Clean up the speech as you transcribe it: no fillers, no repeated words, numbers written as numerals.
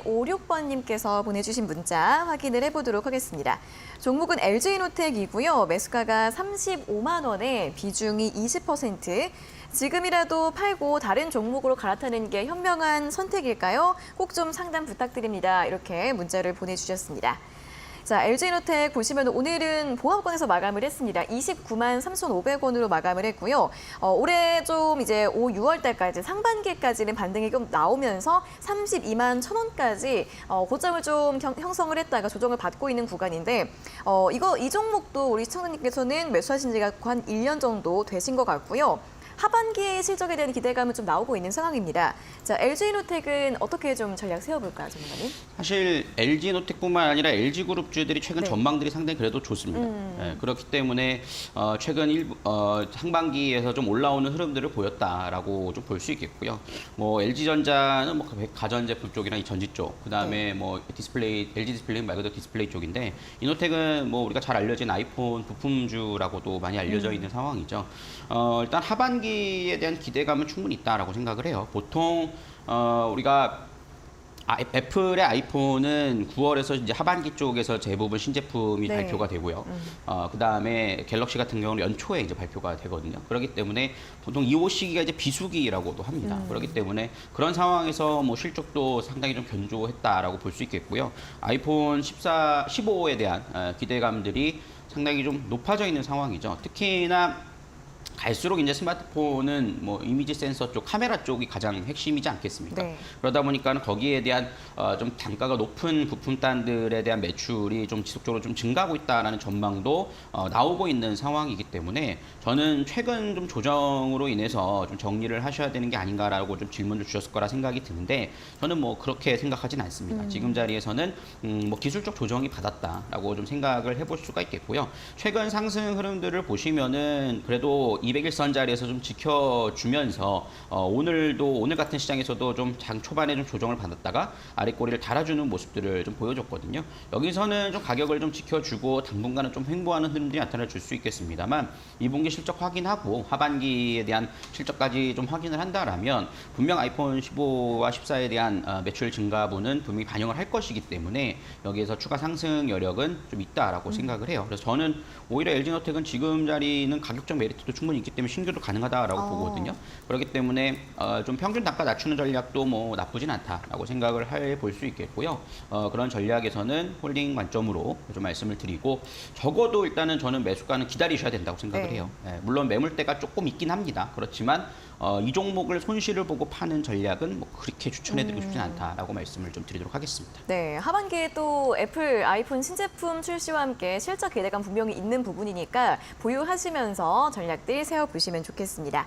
8256번님께서 보내주신 문자 확인을 해보도록 하겠습니다. 종목은 LG이노텍이고요. 매수가가 35만 원에 비중이 20%. 지금이라도 팔고 다른 종목으로 갈아타는 게 현명한 선택일까요? 꼭 좀 상담 부탁드립니다. 이렇게 문자를 보내주셨습니다. 자, LG이노텍 보시면 오늘은 보합권에서 마감을 했습니다. 29만 3,500원으로 마감을 했고요. 올해 좀 이제 6월 달까지 상반기까지는 반등이 좀 나오면서 32만 1,000원까지 고점을 좀 형성을 했다가 조정을 받고 있는 구간인데 이 종목도 우리 시청자님께서는 매수하신 지가 한 1년 정도 되신 것 같고요. 하반기의 실적에 대한 기대감은 좀 나오고 있는 상황입니다. 자, LG이노텍은 어떻게 좀 전략 세워볼까요, 전문가님? 사실 LG이노텍뿐만 아니라 LG그룹주들이 최근 전망들이 상당히 그래도 좋습니다. 그렇기 때문에 최근 상반기에서 좀 올라오는 흐름들을 보였다라고 좀 볼 수 있겠고요. 뭐 LG전자는 뭐 가전제품 쪽이나 이 전지 쪽, 그다음에 뭐 디스플레이, LG 디스플레이 말 그대로 디스플레이 쪽인데 이노텍은 뭐 우리가 잘 알려진 아이폰 부품주라고도 많이 알려져 있는 상황이죠. 일단 하반기에 대한 기대감은 충분히 있다라고 생각을 해요. 보통 우리가 애플의 아이폰은 9월에서 이제 하반기 쪽에서 대부분 신제품이 발표가 되고요. 그다음에 갤럭시 같은 경우는 연초에 이제 발표가 되거든요. 그렇기 때문에 보통 이 시기가 이제 비수기라고도 합니다. 그렇기 때문에 그런 상황에서 뭐 실적도 상당히 좀 견조했다라고 볼 수 있겠고요. 아이폰 15에 대한 기대감들이 상당히 좀 높아져 있는 상황이죠. 특히나 갈수록 이제 스마트폰은 뭐 이미지 센서 쪽, 카메라 쪽이 가장 핵심이지 않겠습니까? 네. 그러다 보니까 거기에 대한 좀 단가가 높은 부품단들에 대한 매출이 좀 지속적으로 좀 증가하고 있다라는 전망도 나오고 있는 상황이기 때문에 저는 최근 좀 조정으로 인해서 좀 정리를 하셔야 되는 게 아닌가라고 좀 질문을 주셨을 거라 생각이 드는데 저는 뭐 그렇게 생각하진 않습니다. 지금 자리에서는 뭐 기술적 조정이 받았다라고 좀 생각을 해볼 수가 있겠고요. 최근 상승 흐름들을 보시면은 그래도 200일선 자리에서 좀 지켜주면서 오늘 같은 시장에서도 좀 장 초반에 좀 조정을 받았다가 아랫꼬리를 달아주는 모습들을 좀 보여줬거든요. 여기서는 좀 가격을 좀 지켜주고 당분간은 좀 횡보하는 흐름들이 나타날 수 있겠습니다만 2분기 실적 확인하고 하반기에 대한 실적까지 좀 확인을 한다라면 분명 아이폰 15와 14에 대한 매출 증가분은 분명히 반영을 할 것이기 때문에 여기에서 추가 상승 여력은 좀 있다라고 생각을 해요. 그래서 저는 오히려 LG이노텍은 지금 자리는 가격적 메리트도 충분히 있기 때문에 신규도 가능하다라고 보거든요. 그렇기 때문에 좀 평균 단가 낮추는 전략도 뭐 나쁘진 않다라고 생각을 해 볼 수 있겠고요. 그런 전략에서는 홀딩 관점으로 좀 말씀을 드리고 적어도 일단은 저는 매수가는 기다리셔야 된다고 생각을 해요. 물론 매물대가 조금 있긴 합니다. 그렇지만 이 종목을 손실을 보고 파는 전략은 뭐 그렇게 추천해드리고 싶진 않다라고 말씀을 좀 드리도록 하겠습니다. 네, 하반기에 또 애플 아이폰 신제품 출시와 함께 실적 기대감 분명히 있는 부분이니까 보유하시면서 전략들 세워보시면 좋겠습니다.